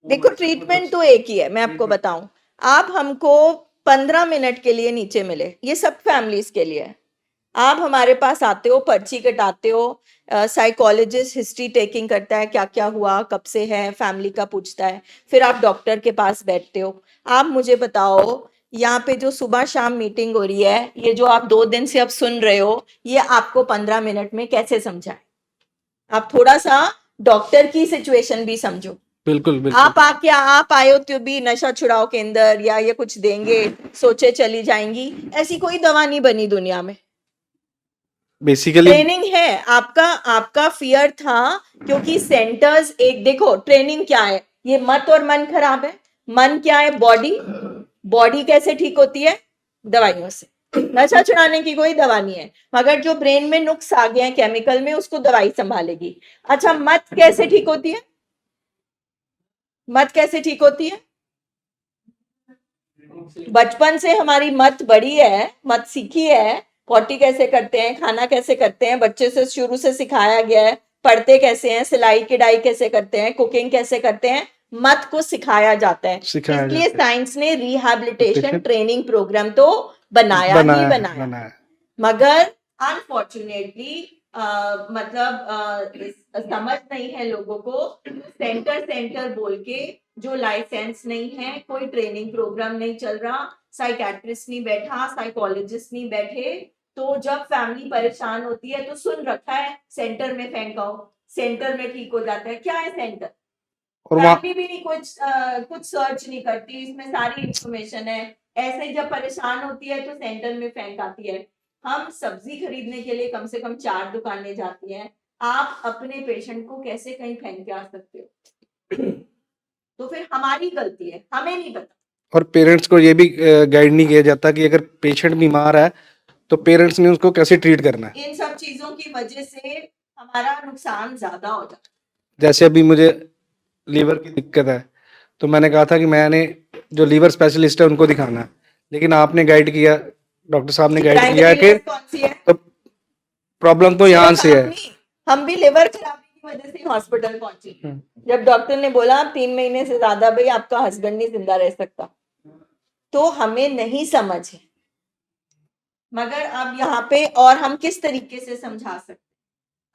देखो ट्रीटमेंट तो एक ही है, मैं आपको बताऊं। आप हमको 15 मिनट के लिए नीचे मिले, ये सब फैमिलीज के लिए है। आप हमारे पास आते हो, पर्ची कटाते हो, साइकोलॉजिस्ट हिस्ट्री टेकिंग करता है, क्या क्या हुआ, कब से है, फैमिली का पूछता है, फिर आप डॉक्टर के पास बैठते हो। आप मुझे बताओ, यहाँ पे जो सुबह शाम मीटिंग हो रही है, ये जो आप 2 दिन से अब सुन रहे हो, ये आपको 15 मिनट में कैसे समझाए? आप थोड़ा सा डॉक्टर की सिचुएशन भी समझो। बिल्कुल बिल्कुल। आप आए हो तो भी नशा छुड़ाओ केंद्र या ये कुछ देंगे, सोचे चली जाएंगी, ऐसी कोई दवा नहीं बनी दुनिया में। बेसिकली ट्रेनिंग है। आपका आपका फियर था, क्योंकि सेंटर्स एक, देखो ट्रेनिंग क्या है, ये मत और मन खराब है। मन क्या है? बॉडी। बॉडी कैसे ठीक होती है? दवाइयों से। नशा छुड़ाने की कोई दवा नहीं है, मगर जो ब्रेन में नुक्स आ गए हैं केमिकल में, उसको दवाई संभालेगी। अच्छा, मत कैसे ठीक होती है? मत कैसे ठीक होती है? बचपन से हमारी मत बड़ी है, मत सीखी है, पॉटी कैसे करते हैं, खाना कैसे करते हैं, बच्चे से शुरू से सिखाया गया है। पढ़ते कैसे हैं, सिलाई कढ़ाई कैसे करते हैं, कुकिंग कैसे करते हैं, मत को सिखाया जाता है। सिखाया इसलिए जाता साइंस ने रिहैबिलिटेशन है, ट्रेनिंग प्रोग्राम तो बनाया ही बनाया है बनाया। बनाया है। मगर अनफॉर्चुनेटली समझ नहीं है लोगों को। सेंटर सेंटर बोल के, जो लाइसेंस नहीं है, कोई ट्रेनिंग प्रोग्राम नहीं चल रहा, साइकेट्रिस्ट नहीं बैठा, साइकोलॉजिस्ट नहीं बैठे, तो जब फैमिली परेशान होती है तो सुन रखा है सेंटर में फेंकाओ, सेंटर में ठीक हो जाता है। क्या है सेंटर? और वहाँ फैमिली भी नहीं कुछ सर्च नहीं करती, इसमें सारी इंफॉर्मेशन है। ऐसे ही जब परेशान होती है तो सेंटर में फेंक आती है। हम सब्जी खरीदने के लिए कम से कम 4 दुकानें जाती हैं। आप अपने पेशेंट को कैसे कहीं फेंक के आ सकते हो? तो फिर हमारी गलती है, हमें नहीं पता। और पेरेंट्स को ये भी गाइड नहीं किया जाता कि अगर पेशेंट बीमार है तो पेरेंट्स ने उसको कैसे ट्रीट करना है। इन सब चीजों की वजह से हमारा नुकसान ज्यादा हो जाता जैसे अभी मुझे लीवर की दिक्कत है, तो मैंने कहा था कि मैंने जो लीवर स्पेशलिस्ट है उनको दिखाना है, लेकिन आपने गाइड किया, डॉक्टर साहब ने है। गाइड किया प्राइमरी कि नीड कौन सी है? तो प्रॉब्लम तो यहाँ सिर्फ से आप है। नहीं, हम भी लिवर खराबी की वजह से हॉस्पिटल पहुंचे। जब डॉक्टर ने बोला 3 महीने से ज्यादा भाई आपका हस्बैंड नहीं जिंदा रह सकता, तो हमें नहीं समझ है। मगर अब यहाँ पे और हम किस तरीके से समझा सकते?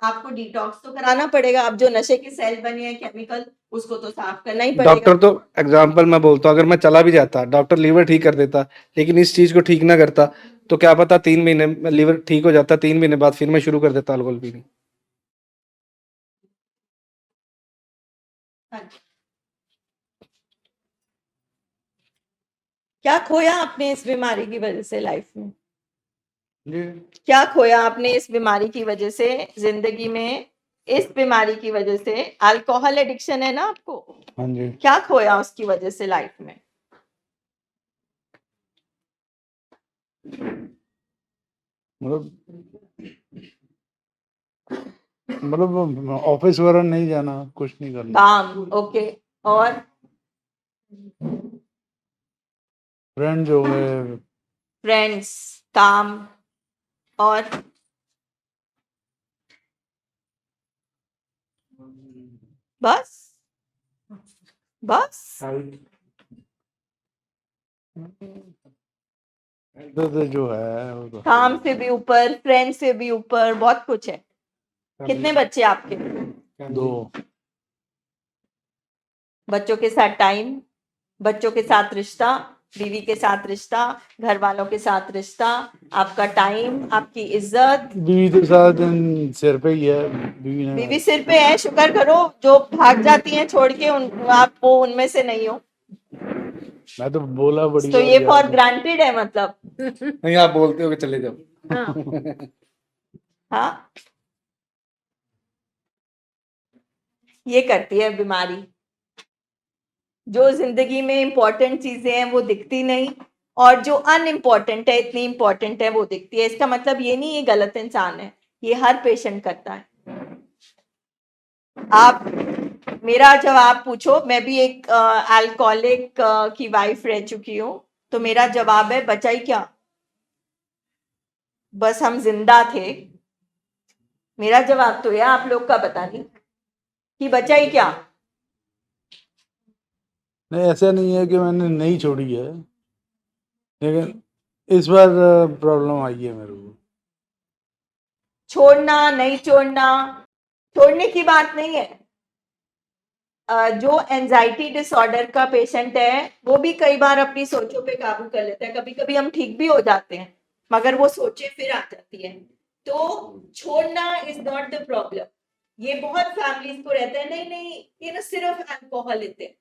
आपको डिटॉक्स तो कराना पड़ेगा। अब जो नशे के सेल बने हैं केमिकल, उसको तो साफ करना ही पड़ेगा। डॉक्टर तो एग्जाम्पल मैं बोलता हूँ, अगर मैं चला भी जाता, डॉक्टर लीवर ठीक कर देता, लेकिन इस चीज को ठीक ना करता, तो क्या पता 3 महीने में लीवर ठीक हो जाता, 3 महीने बाद फिर मैं शुरू कर देता अल्कोहल पीनी। हाँ जी। क्या खोया आपने इस बीमारी की वजह से लाइफ में? क्या खोया आपने इस बीमारी की वजह से जिंदगी में? इस बीमारी की वजह से अल्कोहल एडिक्शन है ना आपको? हाँ जी। क्या खोया उसकी वजह से लाइफ में? मतलब मतलब ऑफिस वगैरह नहीं जाना, कुछ नहीं करना, काम। ओके। और फ्रेंड्स हो गए, फ्रेंड्स, काम, और बस? बस? इधर जो है वो तो काम से भी ऊपर, फ्रेंड से भी ऊपर, बहुत कुछ है। कितने बच्चे आपके? 2 बच्चों के साथ टाइम, बच्चों के साथ रिश्ता, बीवी के साथ रिश्ता, घर वालों के साथ रिश्ता, आपका टाइम, आपकी इज्जत। बीवी के साथ सिर पे ही है, बीवी ने बीवी सिर पे है, शुक्र करो। जो भाग जाती हैं छोड़ के, आप वो उनमें से नहीं हो। मैं तो बोला बड़ी तो बार ये फॉर यार। ग्रांटेड है मतलब। नहीं, आप बोलते हो कि चले जाओ। हाँ। हाँ, ये करती है बीमारी। जो जिंदगी में इंपॉर्टेंट चीजें हैं वो दिखती नहीं, और जो अनइम्पॉर्टेंट है, इतनी इंपॉर्टेंट है, वो दिखती है। इसका मतलब ये नहीं ये गलत इंसान है, ये हर पेशेंट करता है। आप मेरा जवाब पूछो, मैं भी एक अल्कोहलिक की वाइफ रह चुकी हूँ, तो मेरा जवाब है बचा ही क्या? बस हम जिंदा थे। मेरा जवाब तो है, आप लोग का पता नहीं कि बचा ही क्या। नहीं, ऐसा नहीं है कि मैंने नहीं छोड़ी है, लेकिन इस बार प्रॉब्लम आई है मेरे को। छोड़ना नहीं छोड़ना, छोड़ने की बात नहीं है। जो एंजाइटी डिसऑर्डर का पेशेंट है वो भी कई बार अपनी सोचों पे काबू कर लेता है, कभी कभी हम ठीक भी हो जाते हैं मगर वो सोचे फिर आ जाती है। तो छोड़ना इज नॉट द प्रॉब्लम। ये बहुत फैमिलीज को रहता है, नहीं नहीं ये ना सिर्फ अल्कोहल लेते हैं।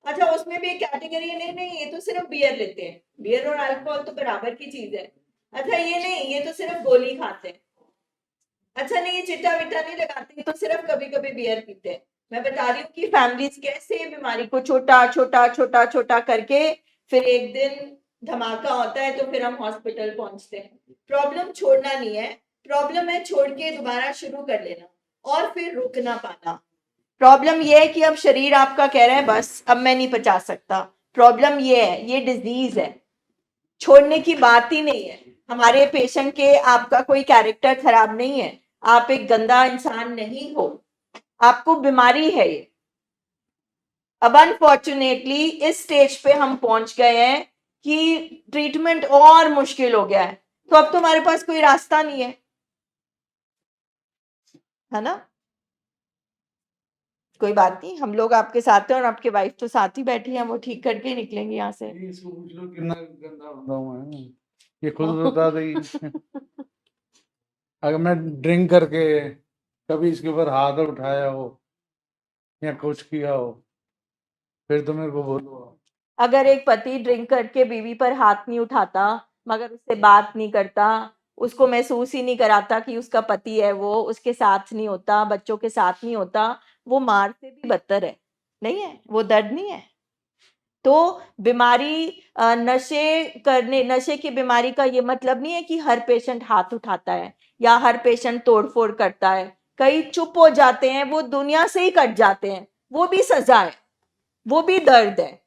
अच्छा, उसमें भी एक कैटेगरी है, नहीं नहीं ये तो सिर्फ बियर लेते हैं, बियर और अल्कोहल तो बराबर की चीज है। अच्छा, ये नहीं ये तो सिर्फ गोली खाते हैं। अच्छा, नहीं ये चिट्टा विट्टा नहीं लगाते, ये तो सिर्फ कभी कभी बियर पीते हैं। मैं बता रही हूँ कि फैमिलीज कैसे बीमारी को छोटा छोटा छोटा छोटा करके फिर एक दिन धमाका होता है तो फिर हम हॉस्पिटल पहुंचते हैं। प्रॉब्लम छोड़ना नहीं है, प्रॉब्लम है छोड़ के दोबारा शुरू कर लेना और फिर रुक ना पाना। प्रॉब्लम ये है कि अब शरीर आपका कह रहा है बस अब मैं नहीं पचा सकता। प्रॉब्लम ये है, ये डिजीज है, छोड़ने की बात ही नहीं है। हमारे पेशेंट के आपका कोई कैरेक्टर खराब नहीं है, आप एक गंदा इंसान नहीं हो, आपको बीमारी है ये। अब अनफॉर्चुनेटली इस स्टेज पे हम पहुंच गए हैं कि ट्रीटमेंट और मुश्किल हो गया है, तो अब तुम्हारे पास कोई रास्ता नहीं है ना। कोई बात नहीं, हम लोग आपके साथ हैं और आपके वाइफ तो साथ ही बैठी हैं, वो ठीक करके ही निकलेंगे यहाँ से। इसको पूछ लो कितना गंदा बंदा हूँ मैं, ये खुद बता देगी। अगर मैं ड्रिंक करके कभी इसके ऊपर हाथ उठाया हो या कुछ किया हो फिर तो मेरे को बोलो। अगर एक पति ड्रिंक करके बीवी पर हाथ नहीं उठाता मगर उससे बात नहीं करता, उसको महसूस ही नहीं कराता कि उसका पति है, वो उसके साथ नहीं होता, बच्चों के साथ नहीं होता, वो मार से भी बदतर है। नहीं है वो दर्द नहीं है। तो बीमारी नशे की बीमारी का ये मतलब नहीं है कि हर पेशेंट हाथ उठाता है या हर पेशेंट तोड़फोड़ करता है। कई चुप हो जाते हैं, वो दुनिया से ही कट जाते हैं, वो भी सजा है, वो भी दर्द है।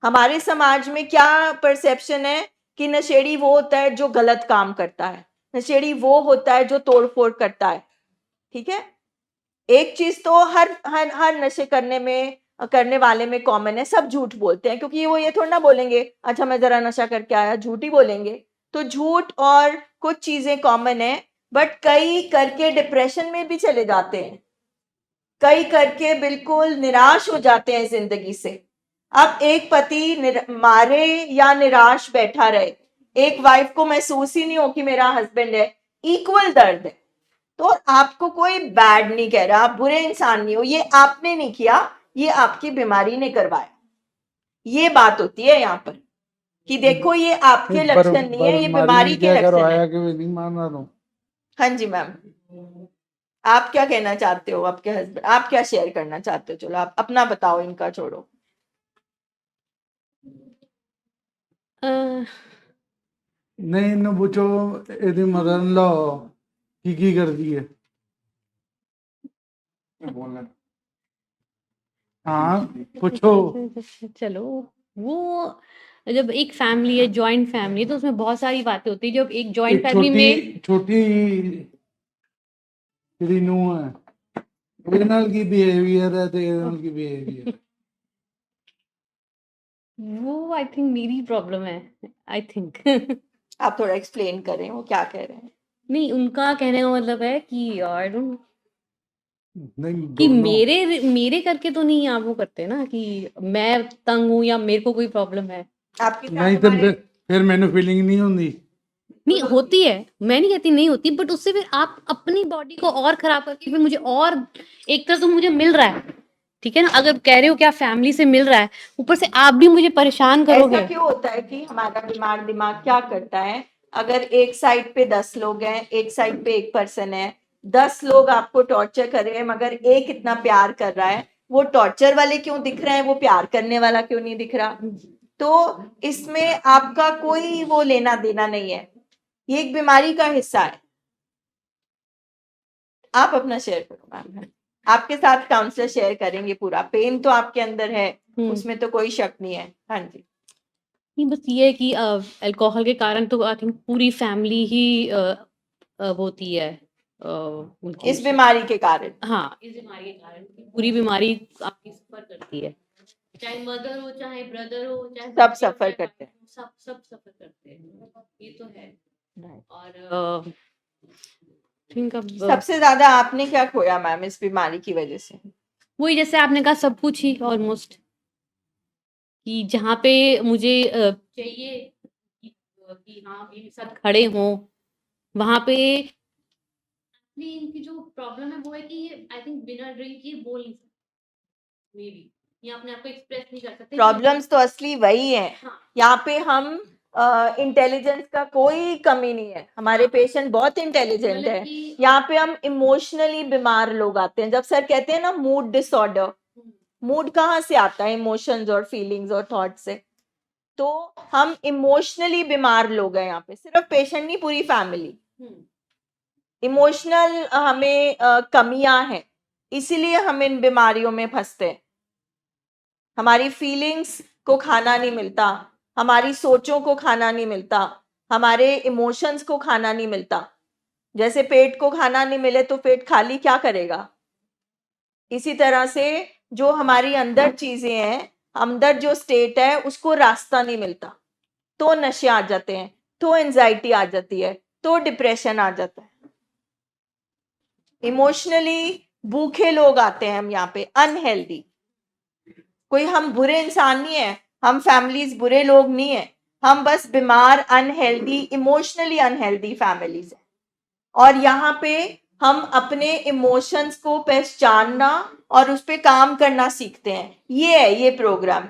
हमारे समाज में क्या परसेप्शन है कि नशेड़ी वो होता है जो गलत काम करता है, नशेड़ी वो होता है जो तोड़फोड़ करता है। ठीक है, एक चीज तो हर हर हर नशे करने वाले में कॉमन है, सब झूठ बोलते हैं, क्योंकि वो ये थोड़ा ना बोलेंगे अच्छा मैं जरा नशा करके आया, झूठ ही बोलेंगे। तो झूठ और कुछ चीजें कॉमन है, बट कई करके डिप्रेशन में भी चले जाते हैं, कई करके बिल्कुल निराश हो जाते हैं जिंदगी से। अब एक पति मारे या निराश बैठा रहे, एक वाइफ को महसूस ही नहीं हो कि मेरा हस्बैंड है, इक्वल दर्द है। तो आपको कोई बैड नहीं कह रहा, आप बुरे इंसान नहीं हो, ये आपने नहीं किया, ये आपकी बीमारी ने करवाया। ये बात होती है यहाँ पर कि देखो ये आपके लक्षण नहीं है, ये बीमारी के क्या लक्षण करवाया है। कि मैं नहीं मान रहा हूँ। हाँ जी मैम, आप क्या कहना चाहते हो, आपके हस्बैंड आप क्या शेयर करना चाहते हो? चलो आप अपना बताओ, इनका छोड़ो। नहीं न पूछो यदि मदर इन लॉ की कर दी है बोलना। हाँ पूछो। चलो, वो जब एक फैमिली है, जॉइंट फैमिली, तो उसमें बहुत सारी बातें होती है। जब एक जॉइंट एक फैमिली में छोटी छोटी तेरी नूह है, एनल की बिहेवियर है तो एनल की बिहेवियर। वो आई थिंक मेरी प्रॉब्लम है, आई थिंक। आप थोड़ा एक्सप्लेन करें वो क्या कह रहे हैं। नहीं, उनका कहने का मतलब है कि आई डोंट नहीं कि दोनों मेरे मेरे करके तो नहीं आप वो करते ना कि मैं तंग हूँ या मेरे को कोई प्रॉब्लम है। आपके साथ नहीं तो हमारे फिर मैंने फीलिंग नहीं होती। नहीं होती है, मैं नहीं कहती नहीं होती, बट उससे फिर आप अपनी बॉडी को और खराब करके फिर मुझे और एक तरह तो मुझे मिल रहा है, ठीक है ना, अगर कह रहे हो कि आप फैमिली से मिल रहा है, ऊपर से आप भी मुझे परेशान ऐसा करोगे। क्यों होता है कि हमारा बीमार दिमाग क्या करता है, अगर एक साइड पे 10 लोग हैं, एक साइड पे एक पर्सन है, 10 लोग आपको टॉर्चर कर रहे हैं मगर एक इतना प्यार कर रहा है, वो टॉर्चर वाले क्यों दिख रहे हैं, वो प्यार करने वाला क्यों नहीं दिख रहा? तो इसमें आपका कोई वो लेना देना नहीं है, ये एक बीमारी का हिस्सा है। आप अपना शेयर करो मैम, आपके साथ काउंसलर शेयर करेंगे पूरा, पेन तो आपके अंदर है, उसमें तो कोई शक नहीं है। हाँ जी, नहीं, बस ये है कि अल्कोहल के कारण तो आई थिंक पूरी फैमिली ही होती है उनकी। इस बीमारी के कारण। हाँ, इस बीमारी के कारण पूरी बीमारी आपकी सफर करती है। चाहे मदर हो, चाहे ब्रदर हो, चाहे सब बच्चे हो, सफर चाहे करते हैं। सब सब सफर करते हैं, ये तो है। Right. और थिंक अब सबसे ज्यादा आपने क्या खोया मैम इस बीमारी की वजह से? वही जैसे आपने कहा सब कुछ ही ऑलमोस्ट, कि जहाँ पे मुझे चाहिए कि हाँ मेरे साथ खड़े हों, वहाँ पे एक्चुअली इनकी जो प्रॉब्लम है वो है कि ये आई थिंक बिना ड्रिंक ये बोल नहीं सकते, मे बी ये अपने आप को एक्सप्रेस नहीं कर सकते। प्रॉब्लम्स तो असली वही है। हाँ, यहाँ पे हम इंटेलिजेंस का कोई कमी नहीं है, हमारे पेशेंट बहुत इंटेलिजेंट मतलब है। कि यहाँ पे हम इमोशनली बीमार लोग आते हैं। जब सर कहते हैं ना मूड डिसऑर्डर, मूड कहाँ से आता है? इमोशंस और फीलिंग्स और थॉट से। तो हम इमोशनली बीमार लोग हैं यहाँ पे, सिर्फ पेशेंट नहीं, पूरी फैमिली। इमोशनल हमें कमियां हैं, इसीलिए हम इन बीमारियों में फंसते हैं। हमारी फीलिंग्स को खाना नहीं मिलता, हमारी सोचों को खाना नहीं मिलता, हमारे इमोशंस को खाना नहीं मिलता। जैसे पेट को खाना नहीं मिले तो पेट खाली क्या करेगा? इसी तरह से जो हमारी अंदर चीजें हैं, अंदर जो स्टेट है, उसको रास्ता नहीं मिलता, तो नशे आ जाते हैं, तो एंजाइटी आ जाती है, तो डिप्रेशन आ जाता है। इमोशनली भूखे लोग आते हैं हम यहाँ पे, अनहेल्दी। कोई हम बुरे इंसान नहीं है, हम फैमिलीज बुरे लोग नहीं है, हम बस बीमार, अनहेल्दी, इमोशनली अनहेल्दी फैमिलीज हैं। और यहाँ पे हम अपने इमोशंस को पहचानना और उस पे काम करना सीखते हैं। ये है ये प्रोग्राम।